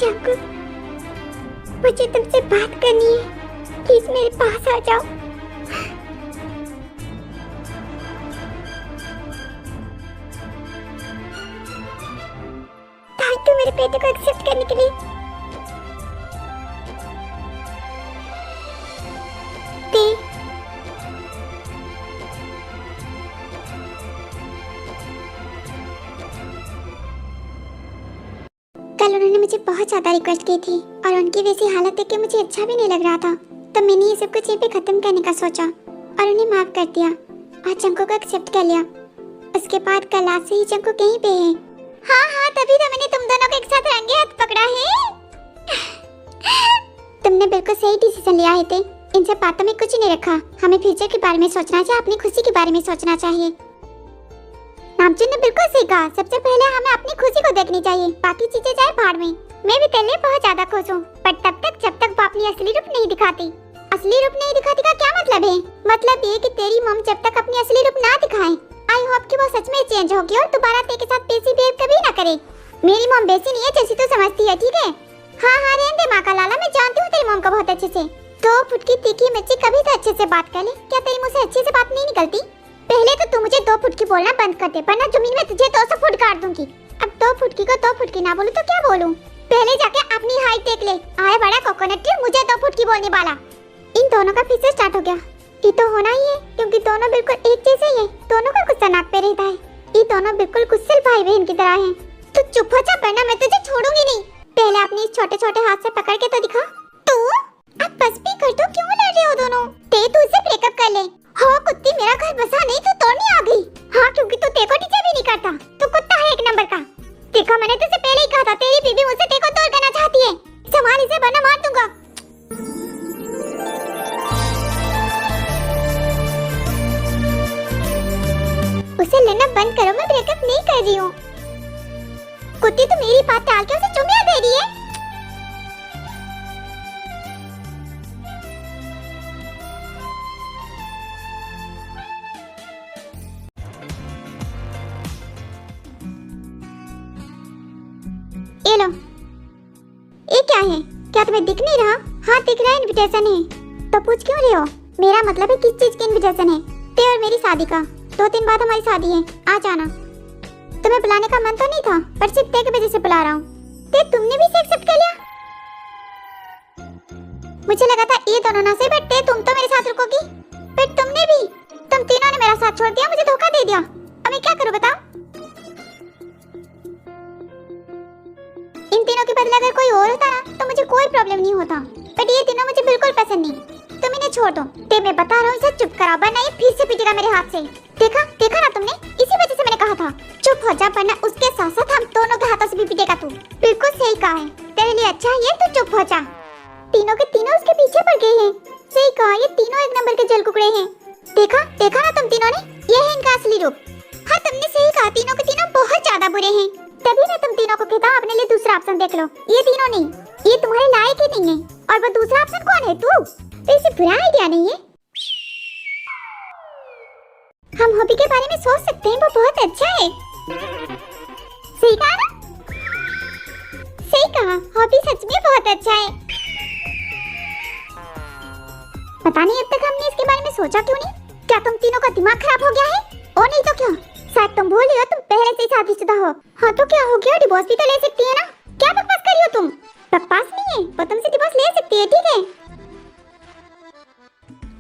चंकू, मुझे तुमसे बात करनी है, प्लीज मेरे पास आ जाओ। थैंक यू मेरे बेटे को एक्सेप्ट करने के लिए। कल उन्होंने मुझे बहुत ज्यादा रिक्वेस्ट की थी और उनकी वैसी हालत देख के मुझे अच्छा भी नहीं लग रहा था, तो मैंने ये सब कुछ यहीं पे खत्म करने का सोचा और उन्हें माफ कर दिया और चंको को एक्सेप्ट कर लिया। उसके बाद कल रात से ही चंको कहीं पे है। हाँ, तभी तो मैंने तुम दोनों को एक साथ रंगे हाथ पकड़ा है। तुमने बिल्कुल सही डिसीजन लिया है थे। इन सब बातों में कुछ नहीं रखा। हमें फ्यूचर के बारे में सोचना चाहिए, अपनी खुशी के बारे में सोचना चाहिए। नामचुन ने बिल्कुल सही कहा। सबसे पहले हमें अपनी खुशी को देखनी चाहिए, बाकी चीजें जाए भाड़ में। मैं भी तेरे लिए बहुत ज्यादा खुश हूँ, पर तब तक जब तक वो अपनी असली रूप नहीं दिखाती। असली रूप नहीं दिखाती का क्या मतलब है? मतलब ये कि तेरी मॉम जब तक अपनी असली रूप ना दिखाए, आई होप कि वो सच में चेंज होगी और दोबारा तेरे साथ बेसी बिहेव कभी ना करे। मेरी मॉम वैसी नहीं है जैसी तू समझती है, ठीक है? हाँ, रहने दे माँ का लाला, मैं जानती हूँ तेरी मॉम को बहुत अच्छे से। 2 फुट की तीखी मिर्ची कभी तो अच्छे से बात कर ले। क्या तेरी मुँह से अच्छे से बात नहीं निकलती? पहले तो तू मुझे 2 फुट की बोलना बंद कर दे, वरना जमीन में तुझे 200 फुट काट दूंगी। अब 2 फुट की को 2 फुट की ना बोलूं तो क्या बोलूं? पहले जाके अपनी हाइट देख ले। आए बड़ा कोकोनट ट्री, मुझे 2 फुट की बोलने वाला। इन दोनों का फिर से स्टार्ट हो गया। ये तो होना ही है क्योंकि दोनों बिल्कुल एक जैसे ही है। दोनों का गुस्सा नाक पे रहता है। ये दोनों बिल्कुल गुस्सेल भाई बहन की तरह हैं। तू चुप हो जा, वरना मैं तुझे छोड़ूंगी नहीं। पहले अपने इस छोटे-छोटे हाथ से पकड़ के तो दिखा। तू अब बस भी कर दो, क्यों लड़ रहे हो दोनों? ते तू इससे ब्रेकअप कर ले। हाँ कुत्ती, मेरा घर बसा नहीं तो तोड़ने आ गई। हाँ, क्योंकि तू तेको नीचे भी नहीं करता। तू कुत्ता है 1 नंबर का। देखा, मैंने तुझसे पहले ही कहा था, तेरी बीबी मुझसे तेको तोड़ करना चाहती है। संभाल इसे वरना मार दूंगा। उसे लेना बंद करो, मैं ब्रेकअप नहीं कर रही हूँ। कुत्ती, तू मेरी बात टाल के उसे चुम्मिया दे रही है। ये लो। ये क्या है? क्या तुम्हें दिख नहीं रहा? हाँ दिख रहा है, इनविटेशन है। तो पूछ क्यों रहे हो? मेरा मतलब है किस चीज की इनविटेशन है? ते और मेरी शादी का। 2 दिन बाद हमारी शादी है, आ जाना। तुम्हें बुलाने का मन तो नहीं था, पर सिर्फ ते की वजह से बुला रहा हूँ। ते, तुमने भी इसे एक्सेप्ट कर लिया? मुझे लगा था ये दोनों ना सही, बट ते तुम तो मेरे साथ रुकोगी। पर तुमने भी, तुम तीनों ने मेरा साथ छोड़ दिया, मुझे धोखा दे दिया। अब मैं क्या करूँ बताओ? इन तीनों के बदले अगर कोई और होता ना तो मुझे कोई प्रॉब्लम नहीं होता, बट ये तीनों मुझे बिल्कुल पसंद नहीं। तुम इन्हें छोड़ दो। ते, मैं बता रहा हूँ, इसे चुप करा, वरना ये फिर से पीटेगा मेरे हाथ से। देखा ना तुमने? इसी वजह से मैंने कहा था चुप हो जा, वरना उसके साथ साथ हम दोनों के हाथों से भी पीटेगा तू। बिल्कुल सही कहा है, तेरे लिए अच्छा है ये, तू चुप हो जा। तीनों के तीनों उसके पीछे पड़ गए हैं। सही कहा, ये तीनों 1 नंबर के जल कुकड़े हैं। देखा ना तुम तीनों ने? ये है इनका असली रूप। हाँ, तुमने सही कहा, तीनों के तीनों बहुत ज्यादा बुरे हैं। तभी मैं तुम तीनों को कहता हूँ अपने लिए दूसरा ऑप्शन देख लो। ये तीनों नहीं, ये तुम्हारे लायक ही नहीं है। और वो दूसरा ऑप्शन कौन है? तू। तो इसे बुरा आइडिया नहीं है। हम हॉबी के बारे में सोच सकते हैं, वो बहुत अच्छा है। सही कहा ना? सही कहा, हॉबी सच में बहुत अच्छा है। पता नहीं अब तक हमने इसके बारे में सोचा क्यों नहीं। क्या तुम तीनों का दिमाग खराब हो गया है? और नहीं तो क्या, शायद तुम भूल रही हो तुम पहले से ही शादीशुदा हो। हाँ तो क्या हो गया, डिवोर्स भी तो ले सकती है ना। क्या बकवास कर रही हो तुम? बकवास नहीं है, वो तुमसे डिवोर्स ले सकती है, ठीक है?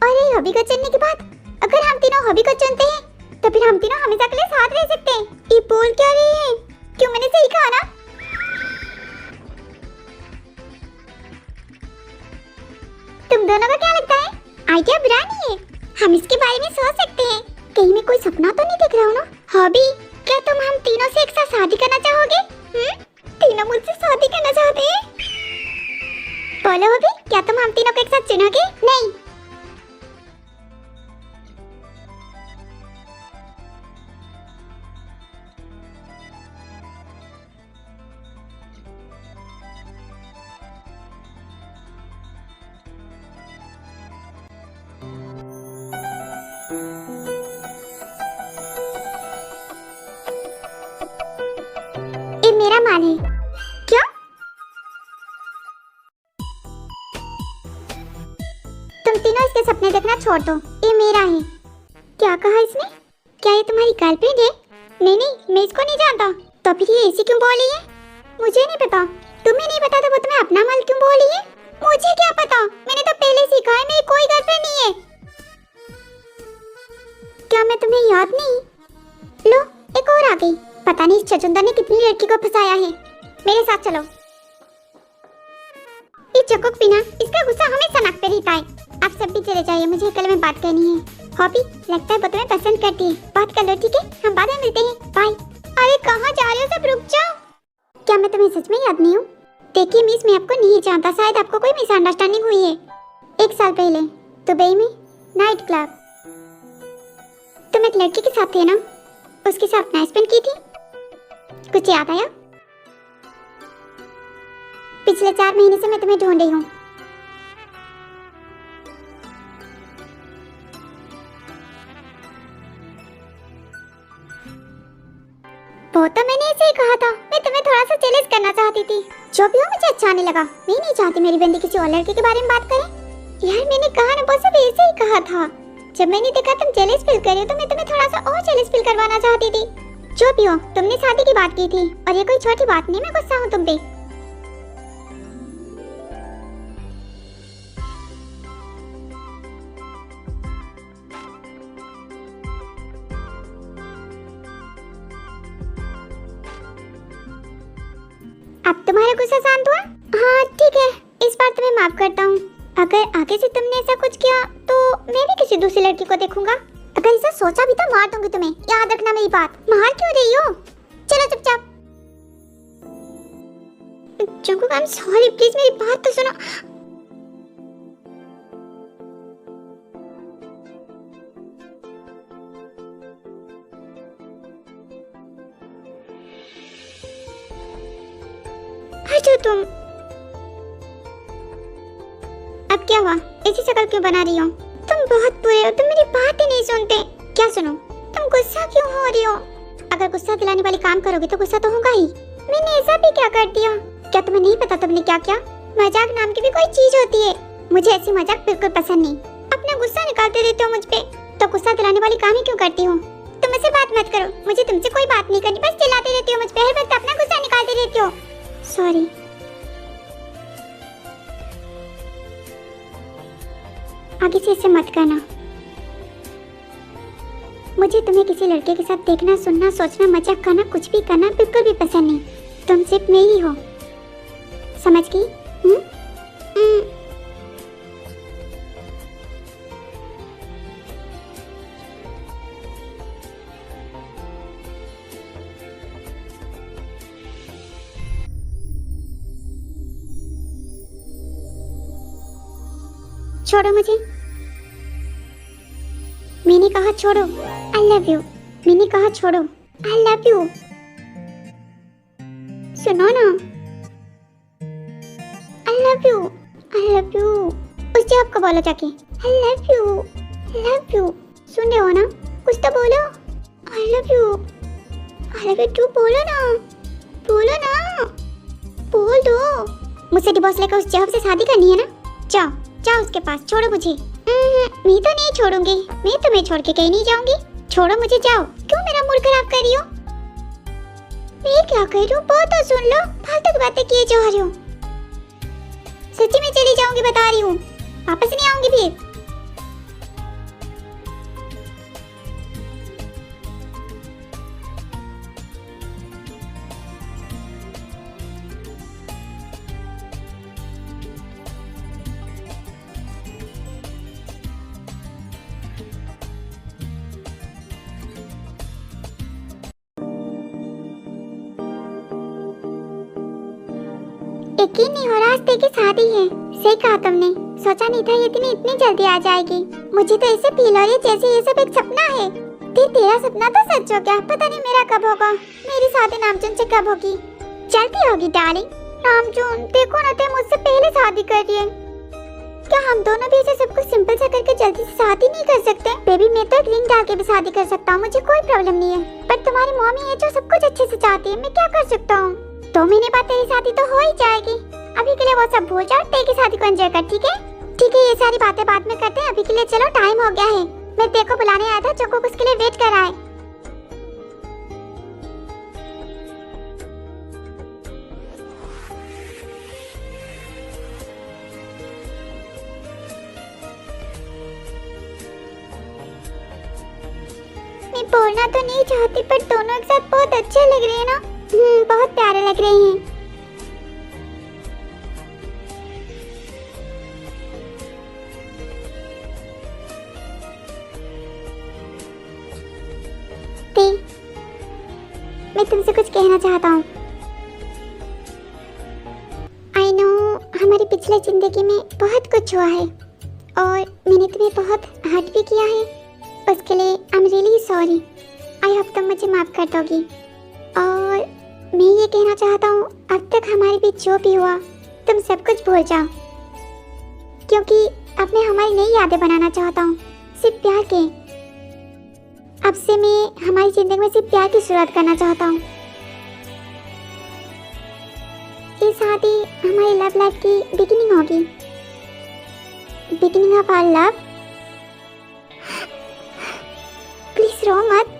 और ये हॉबी को चुनने के बाद अगर हम तीनों हॉबी को चुनते हैं तो फिर हम तीनों हमेशा के लिए साथ रह सकते हैं। ये बोल क्या रही है? क्यों, मैंने सही कहा ना? तुम दोनों को क्या लगता है? आइडिया बुरा नहीं है, हम इसके बारे में सोच सकते हैं। कहीं मैं कोई सपना तो नहीं देख रहा हूँ ना? हॉबी, क्या तुम हम तीनों से एक साथ शादी करना चाहोगे? तीनों मुझसे शादी करना चाहते हैं? बोलो हॉबी, क्या तुम हम तीनों को एक साथ चुनोगे? नहीं। ये मेरा मान है। क्या? उसके सपने देखना छोड़ दो, ये मेरा है। क्या कहा इसने? क्या ये तुम्हारी गर्लफ्रेंड है? नहीं नहीं, मैं इसको नहीं जानता। तो फिर ये ऐसी क्यों बोली है? मुझे नहीं पता। तुम्हें नहीं पता तो वो तुम्हें अपना माल क्यों बोली है? मुझे क्या पता, मैंने तो पहले सीखा है मेरी कोई गर्लफ्रेंड नहीं है। क्या मैं तुम्हें याद नहीं? लो एक और आ गई। पता नहीं इस छछूंदर ने कितनी लड़की को फंसाया है। मेरे साथ चलो। ये चकोक बिना इसका गुस्सा हमेशा नाक पे रहता है। आप सब भी चले जाइए, मुझे कल में बात करनी है। हॉबी लगता है वो तुम्हें पसंद करती है। बात कर लो, ठीक है? हम बाद में मिलते हैं, बाय। अरे कहाँ जा रहे हो, सब रुक जाओ। क्या मैं तुम्हें सच में याद नहीं हूँ? देखिए मिस, मैं आपको नहीं जानता, शायद आपको कोई मिसअंडरस्टैंडिंग हुई है। 1 साल पहले दुबई में नाइट क्लब, तुम एक लड़की के साथ थे ना? उसके साथ नाइट स्पेंड की थी, कुछ याद आया? पिछले 4 महीने से मैं तुम्हें ढूंढ रही हूँ। वो तो मैंने ऐसे ही कहा था, मैं तुम्हें थोड़ा सा चैलेंज करना चाहती थी। जो भी हो मुझे अच्छा नहीं लगा। मैं नहीं चाहती मेरी बंदी किसी और लड़के के बारे में बात करे। यार मैंने कहा ना, वो सब ऐसे ही कहा था। जब मैंने देखा तुम जेलस फील कर रहे हो तो मैं तुम्हें थोड़ा सा और जेलस फील करवाना चाहती थी। जो भी हो, तुमने शादी की बात की थी और ये कोई छोटी बात नहीं, मैं गुस्सा हूँ तुम पे। अब तुम्हारा गुस्सा शांत हुआ? हाँ ठीक है, इस बार तुम्हें माफ करता हूँ। अगर आगे से तुमने ऐसा कुछ किया तो मैं भी किसी दूसरी लड़की को देखूंगा। अगर ऐसा सोचा भी तो मार दूंगी तुम्हें, याद रखना मेरी बात। मार क्यों रही हो? चलो चुपचाप। Jungkook I am sorry, please मेरी बात तो सुनो। अच्छा तुम अब क्या हुआ? ऐसी शक्ल क्यों बना रही हो? तुम बहुत बुरे हो, तुम मेरी बात ही नहीं सुनते। क्या सुनो? तुम गुस्सा क्यों हो रही हो? अगर गुस्सा दिलाने वाले काम करोगे तो गुस्सा तो होगा ही। मैंने ऐसा भी क्या कर दिया? क्या तुम्हें नहीं पता तुमने क्या किया? मजाक नाम की भी कोई चीज होती है। मुझे ऐसी मजाक बिल्कुल पसंद नहीं। अपना गुस्सा निकालते रहते हो मुझ पे, तो गुस्सा दिलाने वाली काम ही क्यों करती हो? तुम मुझसे बात मत करो, मुझे तुमसे कोई बात नहीं करनी, बस चिल्लाते रहती हो मुझ पे, हर वक्त अपना गुस्सा निकालते रहती हो। सॉरी। आगे से ऐसे मत करना। मुझे तुम्हें किसी लड़के के साथ देखना, सुनना, सोचना, मजाक करना, कुछ भी करना बिल्कुल भी पसंद नहीं। तुम सिर्फ मेरी हो, समझ गई? छोड़ो मुझे। मैंने कहा छोड़ो। I love you. मैंने कहा छोड़ो। I love you. सुनो ना। I love you. I love you. उस जवाब को बोलो जाके। I love you. Love you. सुन रहे हो ना? कुछ तो बोलो। I love you. I love you too बोलो ना। बोलो ना। बोल दो। मुझसे डिवोर्स लेकर उस जवाब से शादी करनी है ना? जाओ जाओ उसके पास, छोड़ो मुझे। मैं तो नहीं छोड़ूंगी, मैं तुम्हें छोड़ के कहीं नहीं जाऊंगी। छोड़ो मुझे, जाओ। क्यों मेरा मूड खराब कर रही हो? मैं क्या कर रही हूँ वो तो सुन लो, फालतू की बातें किए जा रही हो। सच्ची में चली जाऊंगी, बता रही हूँ, वापस नहीं आऊंगी फिर। यकीन नहीं हो रहा आज तेरी शादी है। सही कहा तुमने, सोचा नहीं था ये दिन इतनी जल्दी आ जाएगी। मुझे तो ऐसे फील हो रही है जैसे ये सब एक सपना है। तेरा सपना तो सच हो गया। पता नहीं मेरा कब होगा। मेरी शादी नामचून से कब होगी? जल्दी होगी डार्लिंग। नामचून देखो ना, ते मुझसे पहले शादी कर रही है। क्या हम दोनों भी ऐसे सब कुछ सिंपल सा करके जल्दी से शादी नहीं कर सकते? बेबी मैं तो एक रिंग डाल के भी शादी कर सकता हूँ, मुझे कोई प्रॉब्लम नहीं है। पर तुम्हारी मम्मी है जो सब कुछ अच्छे से चाहती है, मैं क्या कर सकता हूँ? 2 महीने बाद तेरी शादी तो हो ही जाएगी। अभी के लिए वो सब भूल जाओ, तेरी शादी को एंजॉय कर, ठीक है? ठीक है, ये सारी बातें बाद में करते हैं, अभी के लिए चलो टाइम हो गया है। मैं तेरे को बुलाने आया था, जंगकुक उसके लिए वेट कर रहा है। मैं बोलना तो नहीं चाहती पर दोनों एक साथ बहुत अच्छे लग रहे हैं ना। बहुत प्यारे लग रहे हैं। ते, मैं तुमसे कुछ कहना चाहता हूँ। आई नो हमारी पिछले जिंदगी में बहुत कुछ हुआ है और मैंने तुम्हें बहुत हर्ट भी किया है। उसके लिए I am really sorry. I hope तुम मुझे माफ कर दोगी। और मैं ये कहना चाहता हूँ, अब तक हमारे बीच जो भी हुआ तुम सब कुछ भूल जाओ, क्योंकि अब मैं हमारी नई यादें बनाना चाहता हूँ, सिर्फ प्यार के। अब से मैं हमारी जिंदगी में सिर्फ प्यार की शुरुआत करना चाहता हूँ। ये शादी हमारी लव लाइफ की बिगिनिंग होगी, beginning of our love. Please रो मत।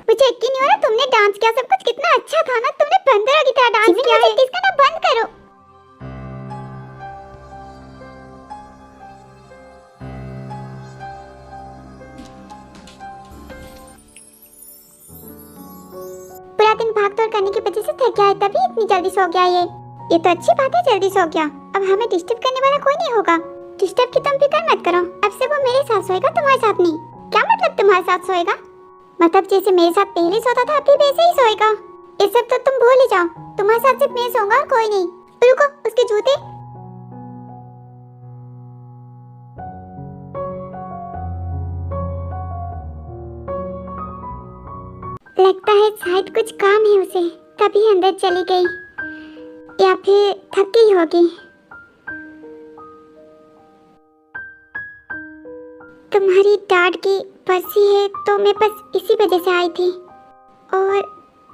मुझे यकीन नहीं हो रहा तुमने डांस किया, सब कुछ कितना अच्छा था ना। तुमने बंदरों की तरह डांस किया है। इसका ना बंद करो। पूरा दिन भागदौड़ करने की वजह से थक गया है, तभी इतनी जल्दी सो गया ये तो अच्छी बात है, जल्दी सो गया। अब हमें डिस्टर्ब करने वाला कोई नहीं होगा। डिस्टर्ब की तुम फिक्र मत करो, अब से वो मेरे साथ सोएगा, तुम्हारे साथ नहीं। क्या मतलब तुम्हारे साथ सोएगा? मतलब जैसे मेरे साथ पहले सोता था अभी वैसे ही सोएगा। ये सब तो तुम भूल ही जाओ, तुम्हारे साथ सिर्फ मैं सोऊंगा और कोई नहीं। रुको, उसके जूते। लगता है शायद कुछ काम है उसे, तभी अंदर चली गई, या फिर थक गई होगी। तुम्हारी डांट की पर्ची है तो मैं बस इसी वजह से आई थी, और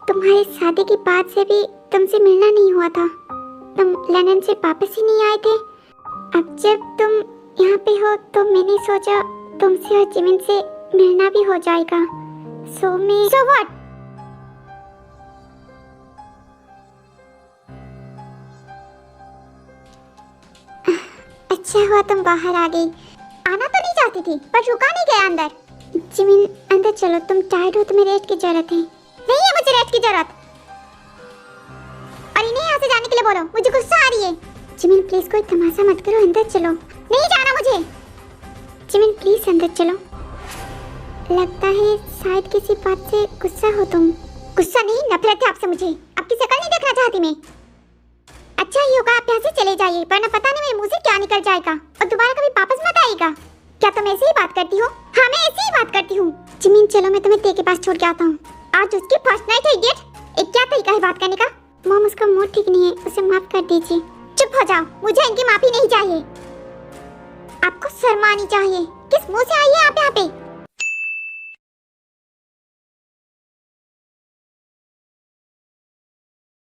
तुम्हारी शादी की बात से भी तुमसे मिलना नहीं हुआ था। तुम लंदन से वापस ही नहीं आए थे। अब जब तुम यहाँ पे हो तो मैंने सोचा तुमसे और जिमिन से मिलना भी हो जाएगा। So what? अच्छा हुआ तुम बाहर आ गई। आना तो नहीं चाहती थी पर रुका नहीं गया अंदर। जिमिन अंदर चलो, तुम टायर्ड हो, तुम्हें रेस्ट की जरूरत है। नहीं है मुझे रेस्ट की जरूरत। और इन्हें यहाँ से जाने के लिए बोलो, मुझे गुस्सा आ रही है। जिमिन प्लीज कोई तमाशा मत करो, अंदर चलो। नहीं जाना मुझे। जिमिन प्लीज अंदर चलो। लगता है शायद किसी बात से गुस्सा हो तुम। गुस्सा नहीं, नफरत है आपसे मुझे। आपकी शक्ल नहीं देखना चाहती मैं। अच्छा ही होगा आप यहाँ से चले जाइए, वरना पता नहीं मेरे मुंह से क्या निकल जाएगा और दोबारा कभी वापस मत आएगा। क्या तुम ऐसे ही बात करती हो? हाँ मैं ऐसे ही बात करती हूँ। जिमिन चलो, मैं तुम्हें ते के पास छोड़ के आता हूँ। आज उसकी फर्स्ट नाइट है इडियट। एक क्या तरीका है बात करने का? मॉम उसका मूड ठीक नहीं है, उसे माफ कर दीजिए। चुप हो जाओ, मुझे इनकी माफी नहीं चाहिए। आपको शर्म आनी चाहिए। किस मुंह से आई है आप यहाँ पे?